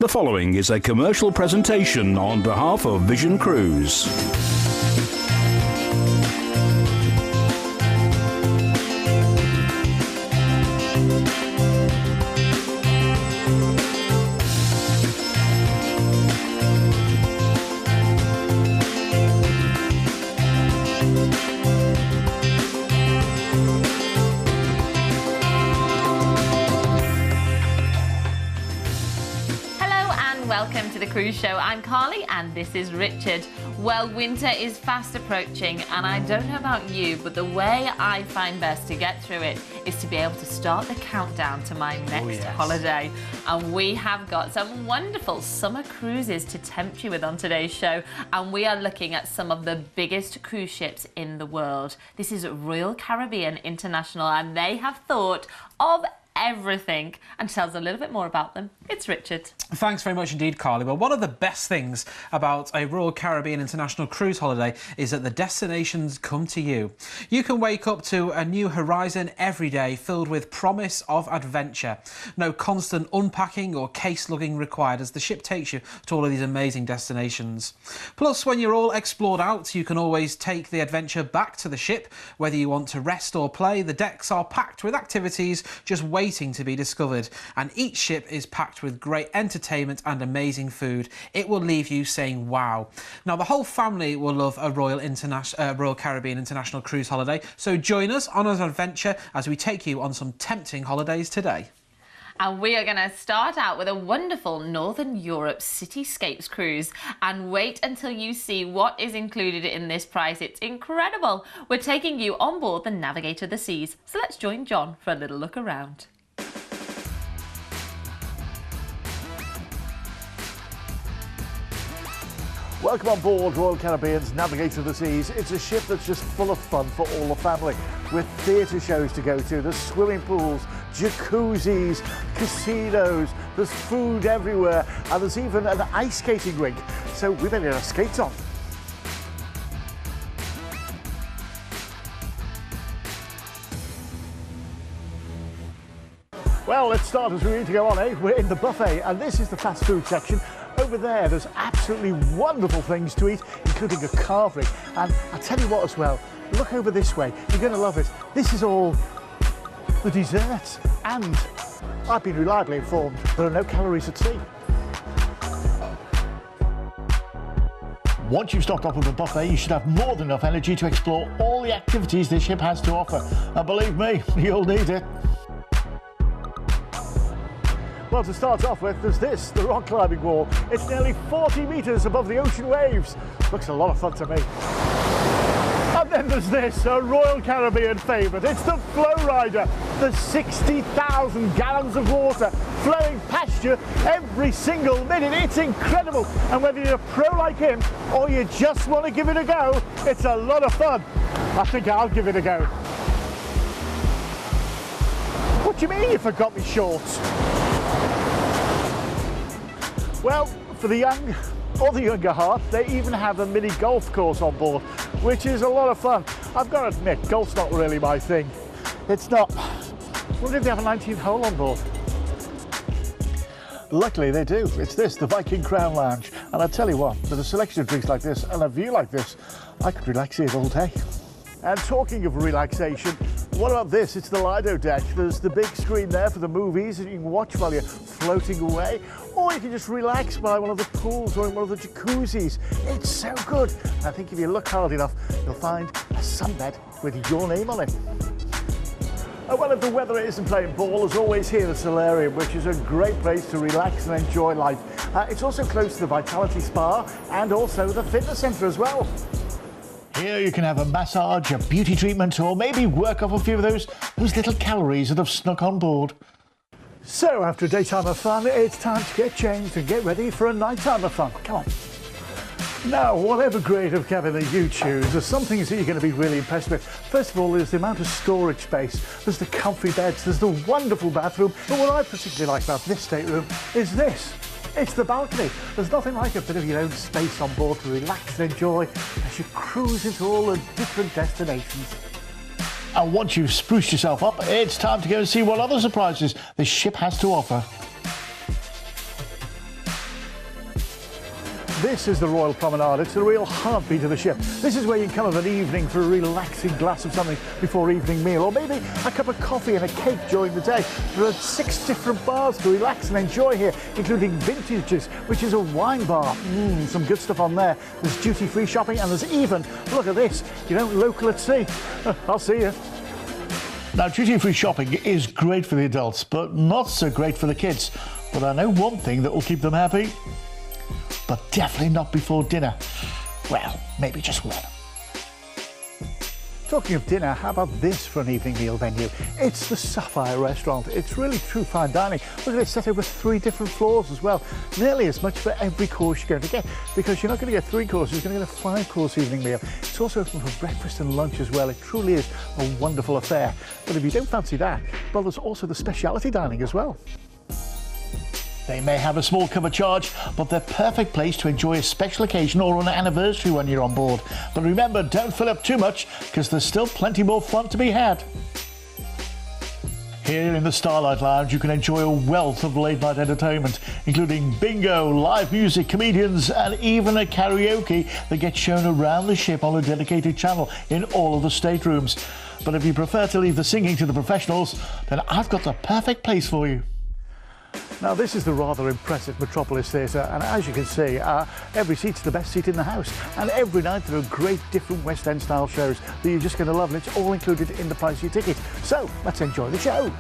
The following is a commercial presentation on behalf of Vision Cruise. Welcome to the Cruise Show. I'm Carly and this is Richard. Well, winter is fast approaching and I don't know about you, but the way I find best to get through it is to be able to start the countdown to my next holiday. And we have got some wonderful summer cruises to tempt you with on today's show. And we are looking at some of the biggest cruise ships in the world. This is Royal Caribbean International and they have thought of everything, and to tell us a little bit more about them, it's Richard. Thanks very much indeed, Carly. Well, one of the best things about a Royal Caribbean International cruise holiday is that the destinations come to you. You can wake up to a new horizon every day filled with promise of adventure. No constant unpacking or case lugging required as the ship takes you to all of these amazing destinations. Plus, when you're all explored out, you can always take the adventure back to the ship. Whether you want to rest or play, the decks are packed with activities just waiting to be discovered, and each ship is packed with great entertainment and amazing food. It will leave you saying wow. Now the whole family will love a Royal Caribbean International cruise holiday, so join us on an adventure as we take you on some tempting holidays today. And we are going to start out with a wonderful Northern Europe Cityscapes cruise. And wait until you see what is included in this price. It's incredible. We're taking you on board the Navigator of the Seas. So let's join John for a little look around. Welcome on board Royal Caribbean's Navigator of the Seas. It's a ship that's just full of fun for all the family, with theatre shows to go to, there's swimming pools, jacuzzis, casinos, there's food everywhere, and there's even an ice skating rink, so we better get our skates on. Well, let's start as we need to go on, eh? We're in the buffet, and this is the fast food section. Over there, there's absolutely wonderful things to eat, including a carvery. And I'll tell you what as well, look over this way, you're going to love it. This is all the desserts. And I've been reliably informed there are no calories at sea. Once you've stocked up with the buffet, you should have more than enough energy to explore all the activities this ship has to offer. And believe me, you'll need it. Well, to start off with, there's this, the rock climbing wall. It's nearly 40 metres above the ocean waves. Looks a lot of fun to me. And then there's this, a Royal Caribbean favourite. It's the Flow Rider. There's 60,000 gallons of water flowing past you every single minute. It's incredible. And whether you're a pro like him or you just want to give it a go, it's a lot of fun. I think I'll give it a go. What do you mean you forgot me shorts? Well, for the young or the younger heart, they even have a mini golf course on board, which is a lot of fun. I've got to admit, golf's not really my thing. It's not. I wonder if they have a 19th hole on board. Luckily they do. It's this, the Viking Crown Lounge. And I tell you what, with a selection of drinks like this and a view like this, I could relax here all day. And talking of relaxation, what about this? It's the Lido deck. There's the big screen there for the movies that you can watch while you're floating away, or you can just relax by one of the pools or in one of the jacuzzis. It's so good. I think if you look hard enough, you'll find a sunbed with your name on it. Oh, well, if the weather isn't playing ball, there's always here the Solarium, which is a great place to relax and enjoy life. It's also close to the Vitality Spa and also the fitness centre as well. Here you can have a massage, a beauty treatment, or maybe work off a few of those little calories that have snuck on board. So after a daytime of fun, it's time to get changed and get ready for a nighttime of fun. Come on. Now, whatever grade of cabin that you choose, there's some things that you're going to be really impressed with. First of all, there's the amount of storage space. There's the comfy beds, there's the wonderful bathroom. But what I particularly like about this stateroom is this. It's the balcony. There's nothing like a bit of your own space on board to relax and enjoy as you cruise into all the different destinations. And once you've spruced yourself up, it's time to go and see what other surprises this ship has to offer. This is the Royal Promenade. It's the real heartbeat of the ship. This is where you come of an evening for a relaxing glass of something before evening meal, or maybe a cup of coffee and a cake during the day. There are 6 different bars to relax and enjoy here, including Vintages, which is a wine bar. Some good stuff on there. There's duty-free shopping, and there's even, look at this, you know, local at sea. I'll see you. Now, duty-free shopping is great for the adults, but not so great for the kids. But I know one thing that will keep them happy. But definitely not before dinner. Well, maybe just one. Talking of dinner, how about this for an evening meal venue? It's the Sapphire Restaurant. It's really true fine dining. Look at it, set over 3 different floors as well. Nearly as much for every course you're going to get, because you're not going to get 3 courses, you're going to get a 5-course evening meal. It's also open for breakfast and lunch as well. It truly is a wonderful affair. But if you don't fancy that, well, there's also the speciality dining as well. They may have a small cover charge, but they're a perfect place to enjoy a special occasion or an anniversary when you're on board. But remember, don't fill up too much, because there's still plenty more fun to be had. Here in the Starlight Lounge, you can enjoy a wealth of late-night entertainment, including bingo, live music, comedians, and even a karaoke that gets shown around the ship on a dedicated channel in all of the staterooms. But if you prefer to leave the singing to the professionals, then I've got the perfect place for you. Now, this is the rather impressive Metropolis Theatre, and as you can see, every seat's the best seat in the house. And every night there are great different West End style shows that you're just going to love, and it's all included in the price of your ticket. So, let's enjoy the show.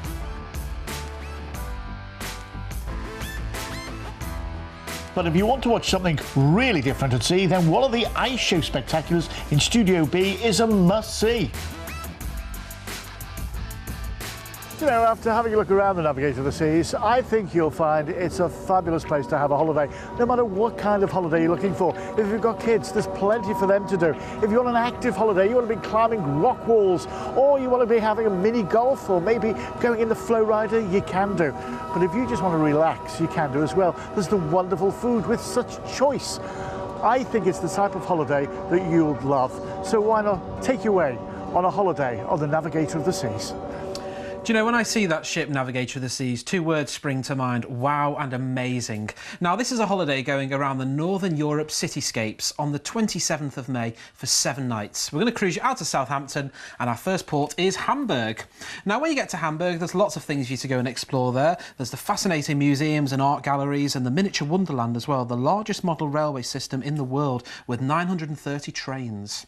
But if you want to watch something really different at sea, then one of the ice show spectaculars in Studio B is a must-see. You know, after having a look around the Navigator of the Seas, I think you'll find it's a fabulous place to have a holiday, no matter what kind of holiday you're looking for. If you've got kids, there's plenty for them to do. If you want an active holiday, you want to be climbing rock walls, or you want to be having a mini golf, or maybe going in the Flow Rider, you can do. But if you just want to relax, you can do as well. There's the wonderful food with such choice. I think it's the type of holiday that you'll love. So why not take you away on a holiday on the Navigator of the Seas? Do you know, when I see that ship, Navigator of the Seas, 2 words spring to mind: wow and amazing. Now, this is a holiday going around the Northern Europe cityscapes on the 27th of May for 7 nights. We're going to cruise you out to Southampton, and our first port is Hamburg. Now, when you get to Hamburg, there's lots of things for you to go and explore there. There's the fascinating museums and art galleries and the miniature wonderland as well, the largest model railway system in the world with 930 trains.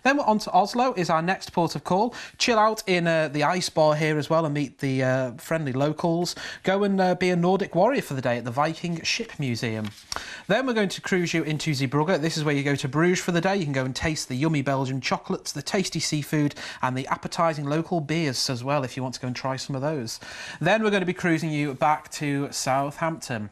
Then we're on to Oslo, is our next port of call. Chill out in the ice bar here as well and meet the friendly locals. Go and be a Nordic warrior for the day at the Viking Ship Museum. Then we're going to cruise you into Zeebrugge. This is where you go to Bruges for the day. You can go and taste the yummy Belgian chocolates, the tasty seafood, and the appetising local beers as well, if you want to go and try some of those. Then we're going to be cruising you back to Southampton.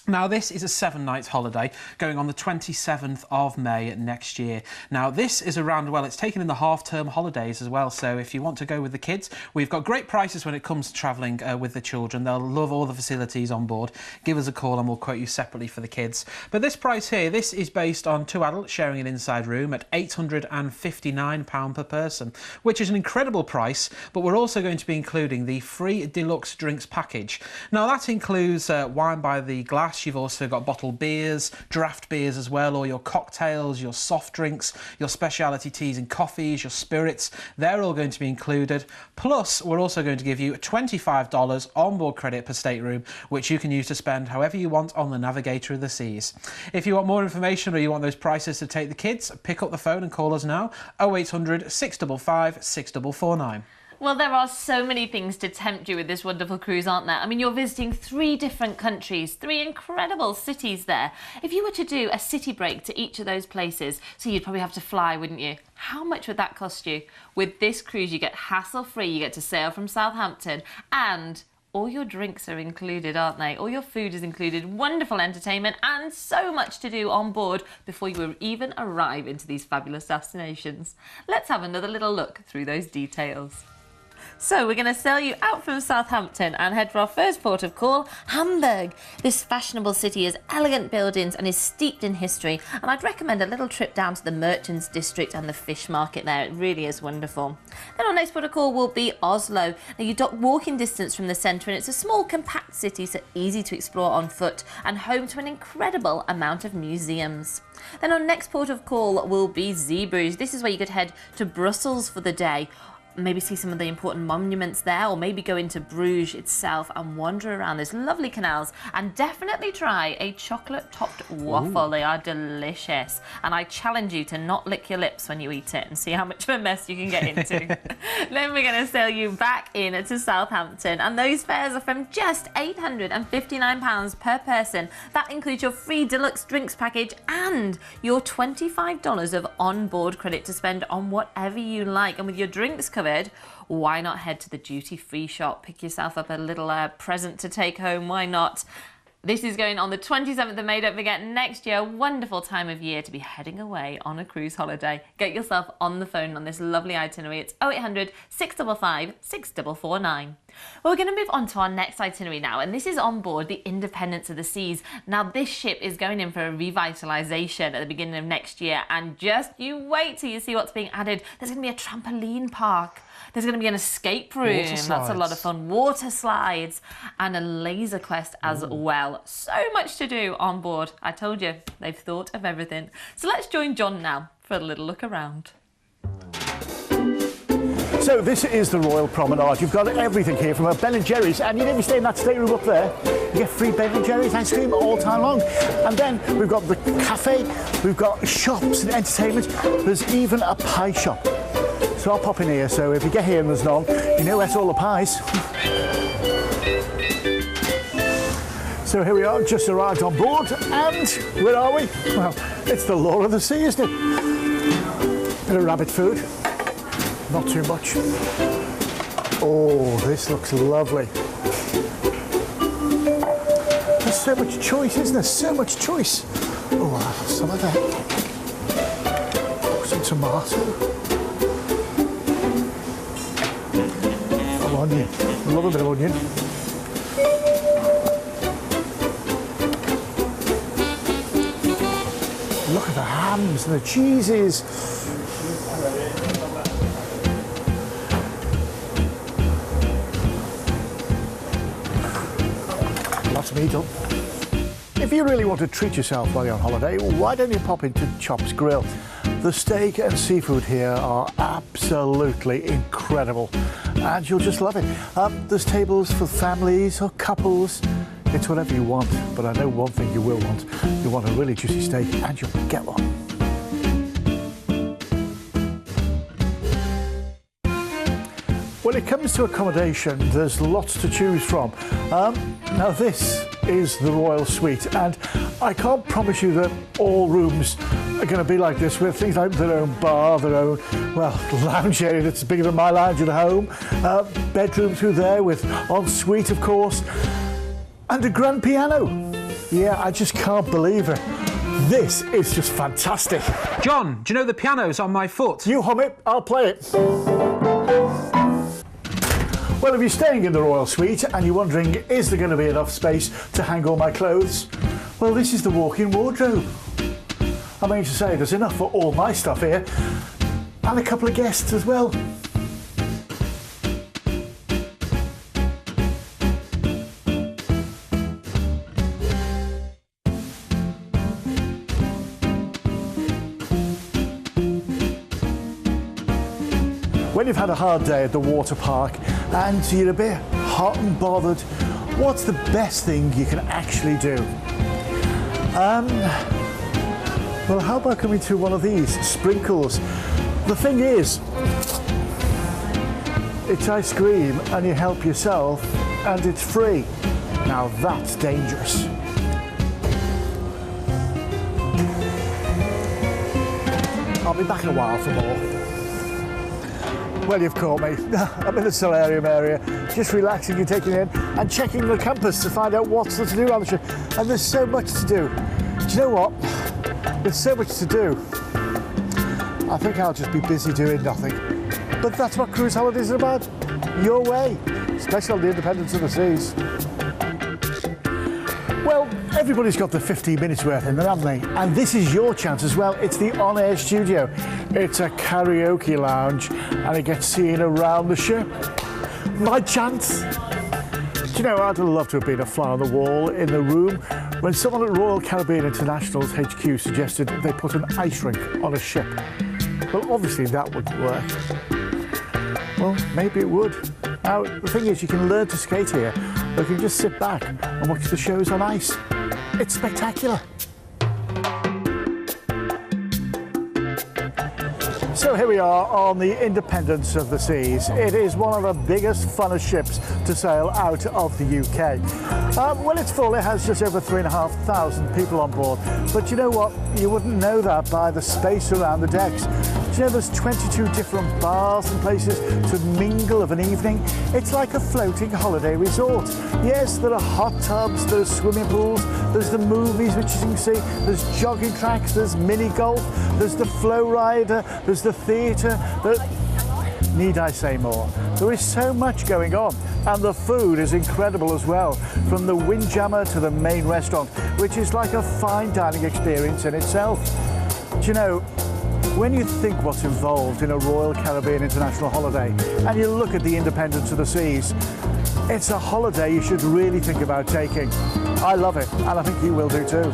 Now, this is a 7-night holiday going on the 27th of May next year. Now, this is around, well, it's taken in the half-term holidays as well, so if you want to go with the kids, we've got great prices when it comes to travelling with the children. They'll love all the facilities on board. Give us a call and we'll quote you separately for the kids. But this price here, this is based on 2 adults sharing an inside room at £859 per person, which is an incredible price, but we're also going to be including the free deluxe drinks package. Now, that includes wine by the glass. You've also got bottled beers, draft beers as well, or your cocktails, your soft drinks, your specialty teas and coffees, your spirits. They're all going to be included. Plus, we're also going to give you $25 onboard credit per stateroom, which you can use to spend however you want on the Navigator of the Seas. If you want more information or you want those prices to take the kids, pick up the phone and call us now, 0800 655 6449. Well, there are so many things to tempt you with this wonderful cruise, aren't there? I mean, you're visiting 3 different countries, 3 incredible cities there. If you were to do a city break to each of those places, so you'd probably have to fly, wouldn't you? How much would that cost you? With this cruise, you get hassle-free, you get to sail from Southampton, and all your drinks are included, aren't they? All your food is included, wonderful entertainment, and so much to do on board before you even arrive into these fabulous destinations. Let's have another little look through those details. So we're going to sail you out from Southampton and head for our first port of call, Hamburg. This fashionable city has elegant buildings and is steeped in history, and I'd recommend a little trip down to the Merchants District and the fish market there. It really is wonderful. Then our next port of call will be Oslo. Now, you're walking distance from the centre, and it's a small compact city, so easy to explore on foot and home to an incredible amount of museums. Then our next port of call will be Zeebrugge. This is where you could head to Brussels for the day, maybe see some of the important monuments there, or maybe go into Bruges itself and wander around those lovely canals, and definitely try a chocolate-topped waffle. Ooh. They are delicious, and I challenge you to not lick your lips when you eat it and see how much of a mess you can get into. Then we're going to sail you back in to Southampton, and those fares are from just £859 per person. That includes your free deluxe drinks package and your $25 of on-board credit to spend on whatever you like. And with your drinks covered, why not head to the duty-free shop, pick yourself up a little present to take home, why not? This is going on the 27th of May. Don't forget, next year, wonderful time of year to be heading away on a cruise holiday. Get yourself on the phone on this lovely itinerary. It's 0800 655 6449. Well, we're going to move on to our next itinerary now, and this is on board the Independence of the Seas. Now, this ship is going in for a revitalisation at the beginning of next year, and just you wait till you see what's being added. There's going to be a trampoline park. There's going to be an escape room. That's a lot of fun. Water slides and a laser quest as well. So much to do on board. I told you, they've thought of everything. So let's join John now for a little look around. So this is the Royal Promenade. You've got everything here from a Ben & Jerry's, and you never stay in that stateroom up there. You get free Ben & Jerry's ice cream all time long. And then we've got the cafe, we've got shops and entertainment. There's even a pie shop. So I'll pop in here, so if you get here and there's none, you know where's all the pies. So here we are, just arrived on board, and where are we? Well, it's the Law of the Sea, isn't it? Bit of rabbit food, not too much. Oh, this looks lovely. There's so much choice, isn't there? So much choice. Oh, I'll have some of that. Oh, some tomato. Onion. Love a bit of onion. Look at the hams and the cheeses. Lots of meat up. If you really want to treat yourself while you're on holiday, why don't you pop into Chops Grill? The steak and seafood here are absolutely incredible, and you'll just love it. There's tables for families or couples. It's whatever you want, but I know one thing you will want. You want a really juicy steak, and you'll get one. When it comes to accommodation, there's lots to choose from. Now this is the Royal Suite, and I can't promise you that all rooms are going to be like this, with things like their own bar, their own, well, lounge area that's bigger than my lounge at home, bedroom through there with ensuite, of course, and a grand piano. Yeah, I just can't believe it. This is just fantastic. John, do you know the piano's on my foot? You hum it, I'll play it. Well, if you're staying in the Royal Suite and you're wondering, is there going to be enough space to hang all my clothes? Well, this is the walk-in wardrobe. I mean to say, there's enough for all my stuff here, and a couple of guests as well. When you've had a hard day at the water park and you're a bit hot and bothered, what's the best thing you can actually do? Well, how about coming to one of these, Sprinkles? The thing is, it's ice cream and you help yourself and it's free. Now that's dangerous. I'll be back in a while for more. Well, you've caught me. I'm in the solarium area, just relaxing and taking in and checking the compass to find out what's to do on the trip. And there's so much to do. Do you know what? There's so much to do. I think I'll just be busy doing nothing. But that's what cruise holidays are about. your way. Special the Independence of the Seas. Well, everybody's got the 15 minutes worth in them, haven't they? And this is your chance as well. It's the on-air studio. It's a karaoke lounge and it gets seen around the ship. My chance. Do you know, I'd love to have been a fly on the wall in the room when someone at Royal Caribbean International's HQ suggested they put an ice rink on a ship. Well, obviously that wouldn't work. Well, maybe it would. Now, the thing is, you can learn to skate here, or you can just sit back and watch the shows on ice. It's spectacular. So here we are on the Independence of the Seas. It is one of the biggest, funnest ships to sail out of the UK. Well, it's full. It has just over 3,500 people on board. But you know what? You wouldn't know that by the space around the decks. Do you know there's 22 different bars and places to mingle of an evening? It's like a floating holiday resort. Yes, there are hot tubs, there's swimming pools, there's the movies which you can see, there's jogging tracks, there's mini golf, there's the flow rider, there's the theatre. Need I say more? There is so much going on, and the food is incredible as well, from the Windjammer to the main restaurant, which is like a fine dining experience in itself. Do you know, when you think what's involved in a Royal Caribbean International holiday, and you look at the Independence of the Seas, it's a holiday you should really think about taking. I love it, and I think you will do too.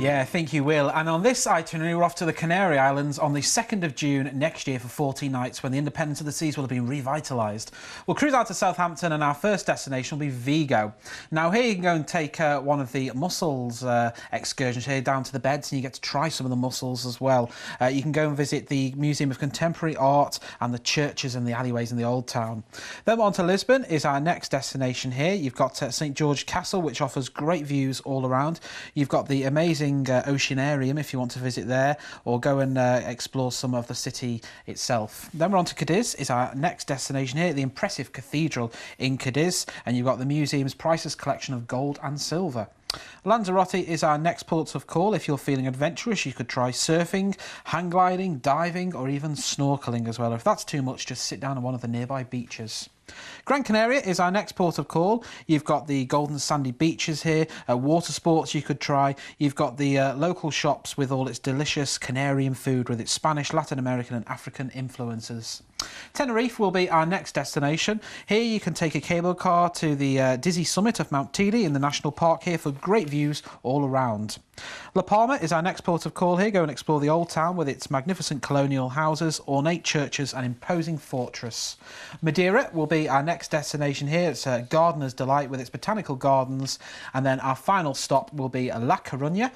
Yeah, I think you will. And on this itinerary, we're off to the Canary Islands on the 2nd of June next year for 14 nights when the Independence of the Seas will have been revitalised. We'll cruise out to Southampton and our first destination will be Vigo. Now here you can go and take one of the mussels excursions here down to the beds, and you get to try some of the mussels as well. You can go and visit the Museum of Contemporary Art and the churches and the alleyways in the Old Town. Then on to Lisbon is our next destination here. You've got St George Castle, which offers great views all around. You've got the amazing Oceanarium if you want to visit there, or go and explore some of the city itself. Then we're on to Cadiz is our next destination here, the impressive cathedral in Cadiz, and you've got the museum's priceless collection of gold and silver. Lanzarote is our next port of call. If you're feeling adventurous, you could try surfing, hang gliding, diving, or even snorkeling as well. If that's too much, just sit down on one of the nearby beaches. Gran Canaria is our next port of call. You've got the golden sandy beaches here, water sports you could try. You've got the local shops with all its delicious Canarian food with its Spanish, Latin American and African influences. Tenerife will be our next destination. Here you can take a cable car to the dizzy summit of Mount Teide in the National Park here for great views all around. La Palma is our next port of call here. Go and explore the Old Town with its magnificent colonial houses, ornate churches and imposing fortress. Madeira will be our next destination here. It's Gardener's Delight with its botanical gardens. And then our final stop will be La Coruña.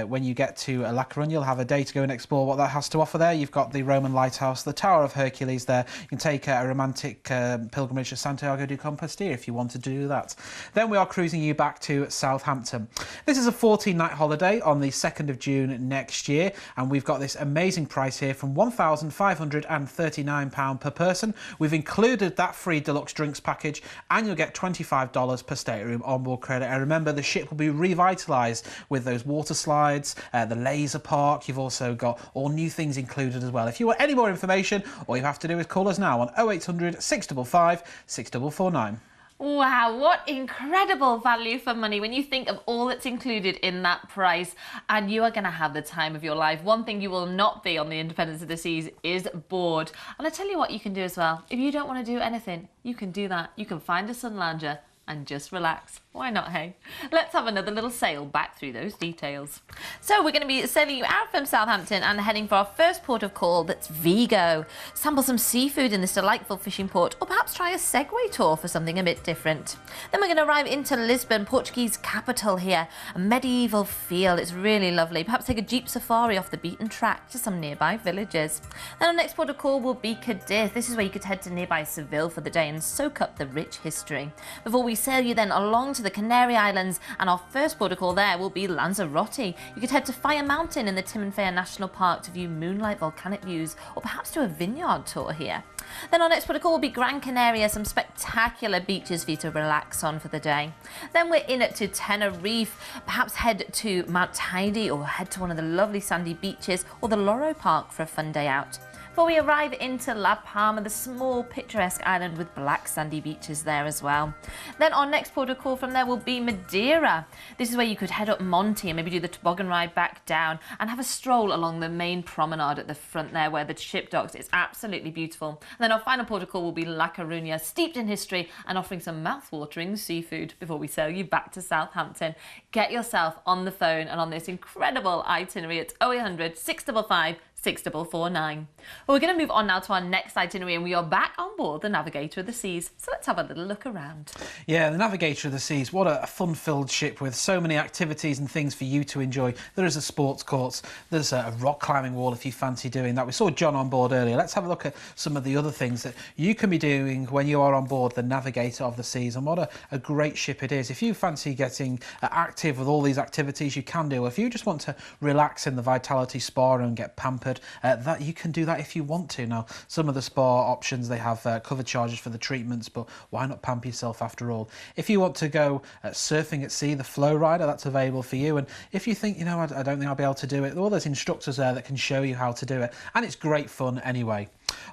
When you get to La Coruña, you'll have a day to go and explore what that has to offer there. You've got the Roman Lighthouse, the Tower of Hercules there. You can take a romantic pilgrimage to Santiago de Compostela if you wanted to do that. Then we are cruising you back to Southampton. This is a 14-night holiday on the 2nd of June next year, and we've got this amazing price here from £1,539 per person. We've included that free deluxe drinks package, and you'll get $25 per stateroom onboard credit. And remember, the ship will be revitalised with those water slides, the laser park. You've also got all new things included as well. If you want any more information, all you have to do is call us now on 0800 655 6449. Wow, what incredible value for money when you think of all that's included in that price, and you are going to have the time of your life. One thing you will not be on the Independence of the Seas is bored. And I tell you what you can do as well. If you don't want to do anything, you can do that. You can find a sun lounger and just relax. Why not, hey? Let's have another little sail back through those details. So we're going to be sailing you out from Southampton and heading for our first port of call, that's Vigo. Sample some seafood in this delightful fishing port, or perhaps try a Segway tour for something a bit different. Then we're going to arrive into Lisbon, Portuguese capital here. A medieval feel, it's really lovely. Perhaps take a jeep safari off the beaten track to some nearby villages. Then our next port of call will be Cadiz. This is where you could head to nearby Seville for the day and soak up the rich history. Before we sail you then along to the Canary Islands, and our first port of call there will be Lanzarote. You could head to Fire Mountain in the Timanfaya National Park to view moonlight volcanic views, or perhaps do a vineyard tour here. Then our next port of call will be Gran Canaria, some spectacular beaches for you to relax on for the day. Then we're in to Tenerife, perhaps head to Mount Teide or head to one of the lovely sandy beaches or the Loro Park for a fun day out. before we arrive into La Palma, the small picturesque island with black sandy beaches there as well. Then our next port of call from there will be Madeira. This is where you could head up Monte and maybe do the toboggan ride back down and have a stroll along the main promenade at the front there where the ship docks. It's absolutely beautiful. And then our final port of call will be La Coruña, steeped in history and offering some mouth-watering seafood before we sail you back to Southampton. Get yourself on the phone and on this incredible itinerary at 0800 655 6449. Well, we're going to move on now to our next itinerary and we are back on board the Navigator of the Seas. So let's have a little look around. Yeah, the Navigator of the Seas, what a fun-filled ship with so many activities and things for you to enjoy. There is a sports course, there's a rock climbing wall if you fancy doing that. We saw John on board earlier. Let's have a look at some of the other things that you can be doing when you are on board the Navigator of the Seas, and what a great ship it is. If you fancy getting active with all these activities, you can do. If you just want to relax in the Vitality Spa and get pampered, that you can do that if you want to. Now, some of the spa options, they have cover charges for the treatments, but why not pamper yourself after all? If you want to go surfing at sea, the Flow Rider, that's available for you. And if you think, you know, I don't think I'll be able to do it, well, there's instructors there that can show you how to do it, and it's great fun anyway.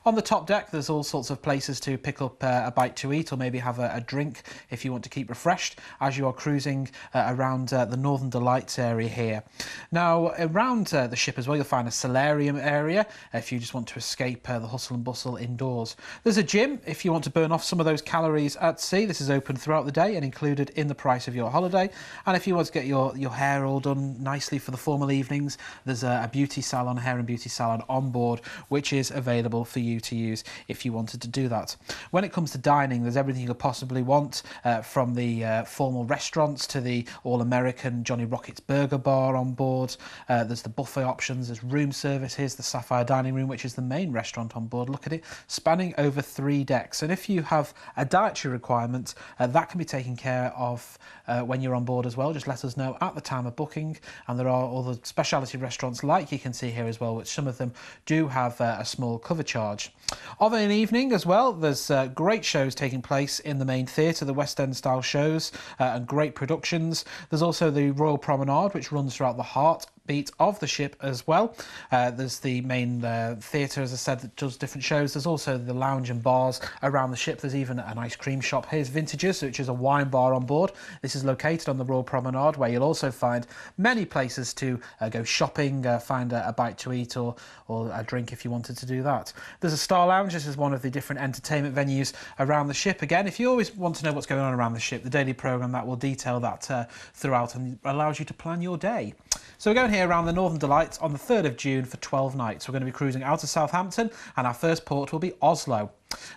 On the top deck, there's all sorts of places to pick up a bite to eat or maybe have a drink if you want to keep refreshed as you are cruising around the Northern Delights area here. Now, around the ship as well, you'll find a solarium area if you just want to escape the hustle and bustle indoors. There's a gym if you want to burn off some of those calories at sea. This is open throughout the day and included in the price of your holiday. And if you want to get your hair all done nicely for the formal evenings, there's a beauty salon, hair and beauty salon on board, which is available for you to use if you wanted to do that. When it comes to dining, there's everything you could possibly want, from the formal restaurants to the all-American Johnny Rockets Burger Bar on board. There's the buffet options, there's room service. Here's the Sapphire Dining Room, which is the main restaurant on board. Look at it, spanning over 3 decks. And if you have a dietary requirement, that can be taken care of when you're on board as well. Just let us know at the time of booking. And there are other specialty restaurants like you can see here as well, which some of them do have a small cover charge. Of an evening as well, there's great shows taking place in the main theatre, the West End style shows, and great productions. There's also the Royal Promenade, which runs throughout the heartbeat of the ship as well. There's the main theatre, as I said, that does different shows. There's also the lounge and bars around the ship. There's even an ice cream shop. Here's Vintages, which is a wine bar on board. This is located on the Royal Promenade, where you'll also find many places to go shopping, find a bite to eat or a drink if you wanted to do that. There's a Star Lounge. This is one of the different entertainment venues around the ship. Again, if you always want to know what's going on around the ship, the daily programme that will detail that throughout and allows you to plan your day. So we're going here around the Northern Delights on the 3rd of June for 12 nights. We're going to be cruising out of Southampton and our first port will be Oslo.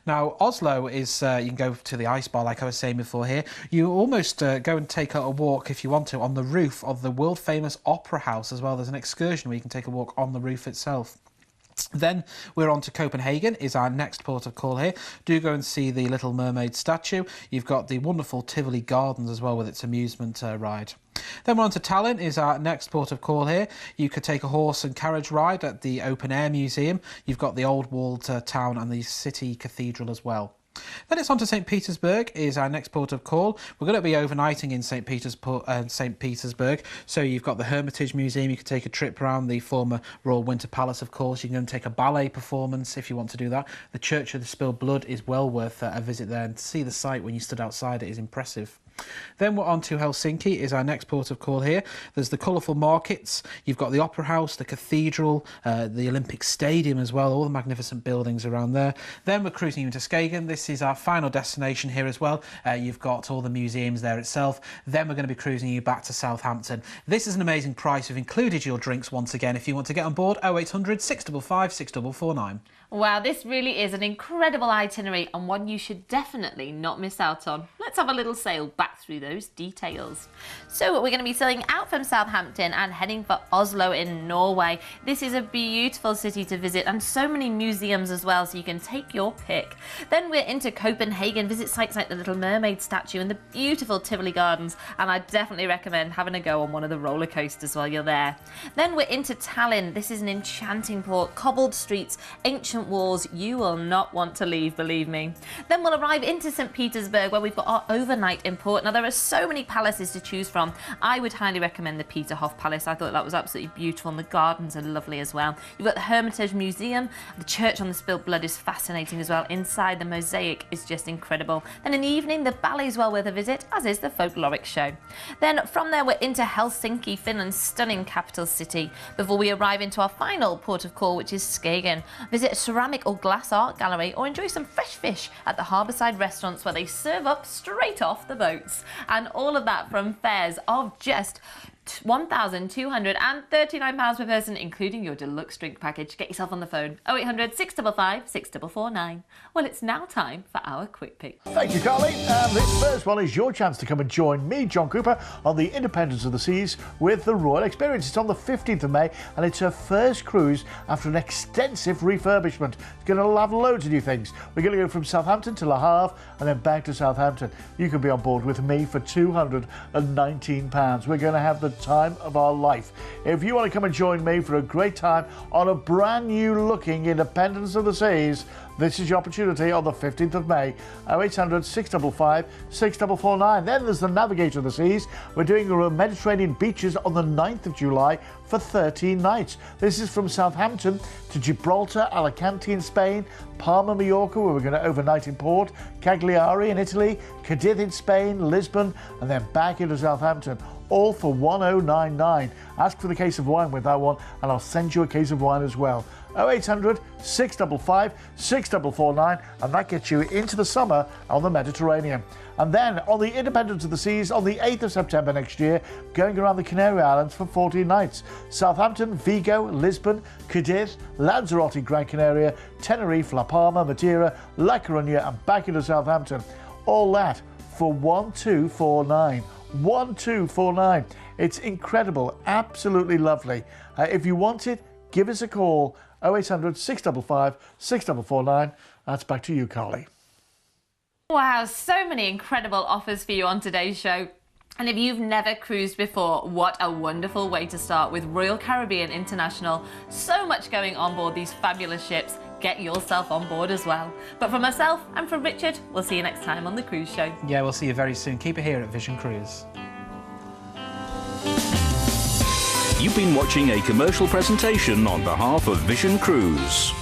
Now, Oslo is, you can go to the ice bar like I was saying before here. You almost go and take a walk, if you want to, on the roof of the world-famous Opera House as well. There's an excursion where you can take a walk on the roof itself. Then we're on to Copenhagen, is our next port of call here. Do go and see the Little Mermaid statue. You've got the wonderful Tivoli Gardens as well with its amusement ride. Then we're on to Tallinn, is our next port of call here. You could take a horse and carriage ride at the Open Air Museum. You've got the old walled town and the city cathedral as well. Then it's on to St. Petersburg, is our next port of call. We're going to be overnighting in St. Petersburg. So you've got the Hermitage Museum. You can take a trip around the former Royal Winter Palace, of course. You can go and take a ballet performance if you want to do that. The Church of the Spilled Blood is well worth a visit there, and to see the site when you stood outside it is impressive. Then we're on to Helsinki, is our next port of call here. There's the colourful markets, you've got the Opera House, the Cathedral, the Olympic Stadium as well, all the magnificent buildings around there. Then we're cruising into Skagen. This is our final destination here as well. You've got all the museums there itself. Then we're going to be cruising you back to Southampton. This is an amazing price. We've included your drinks once again. If you want to get on board, 0800 655 6449. Wow, this really is an incredible itinerary and one you should definitely not miss out on. Let's have a little sail back through those details. So we're going to be sailing out from Southampton and heading for Oslo in Norway. This is a beautiful city to visit and so many museums as well, so you can take your pick. Then we're into Copenhagen, visit sites like the Little Mermaid statue and the beautiful Tivoli Gardens, and I definitely recommend having a go on one of the roller coasters while you're there. Then we're into Tallinn. This is an enchanting port, cobbled streets, ancient ancient walls you will not want to leave, believe me. Then we'll arrive into St. Petersburg, where we've got our overnight in port. Now, there are so many palaces to choose from. I would highly recommend the Peterhof Palace. I thought that was absolutely beautiful, and the gardens are lovely as well. You've got the Hermitage Museum. The Church on the Spilt Blood is fascinating as well. Inside, the mosaic is just incredible. Then in the evening, the ballet is well worth a visit, as is the folkloric show. Then from there, we're into Helsinki, Finland's stunning capital city, before we arrive into our final port of call, which is Skagen. Visit a ceramic or glass art gallery, or enjoy some fresh fish at the harbourside restaurants where they serve up straight off the boats. And all of that from fares of just £1,239 per person, including your deluxe drink package. Get yourself on the phone. 0800 655 6449. Well, it's now time for our quick pick. Thank you, Carly. And this first one is your chance to come and join me, John Cooper, on the Independence of the Seas with the Royal Experience. It's on the 15th of May, and it's her first cruise after an extensive refurbishment. It's going to have loads of new things. We're going to go from Southampton to Le Havre and then back to Southampton. You can be on board with me for £219. We're going to have the time of our life. If you want to come and join me for a great time on a brand new looking Independence of the Seas, this is your opportunity on the 15th of May. 0800 655 6449. Then there's the Navigator of the Seas. We're doing the Mediterranean beaches on the 9th of July for 13 nights. This is from Southampton to Gibraltar, Alicante in Spain, Palma, Mallorca, where we're going to overnight in port, Cagliari in Italy, Cadiz in Spain, Lisbon, and then back into Southampton. All for 1099. Ask for the case of wine with that one, and I'll send you a case of wine as well. 0800 655 6449, and that gets you into the summer on the Mediterranean. And then on the Independence of the Seas on the 8th of September next year, going around the Canary Islands for 14 nights. Southampton, Vigo, Lisbon, Cadiz, Lanzarote, Gran Canaria, Tenerife, La Palma, Madeira, La Coruña, and back into Southampton. All that for 1249. 1249. It's incredible, absolutely lovely. If you want it, give us a call. 0800 655 6449. That's back to you, Carly. Wow, so many incredible offers for you on today's show. And if you've never cruised before, what a wonderful way to start with Royal Caribbean International. So much going on board these fabulous ships. Get yourself on board as well. But from myself and from Richard, we'll see you next time on The Cruise Show. Yeah, we'll see you very soon. Keep it here at Vision Cruise. You've been watching a commercial presentation on behalf of Vision Cruise.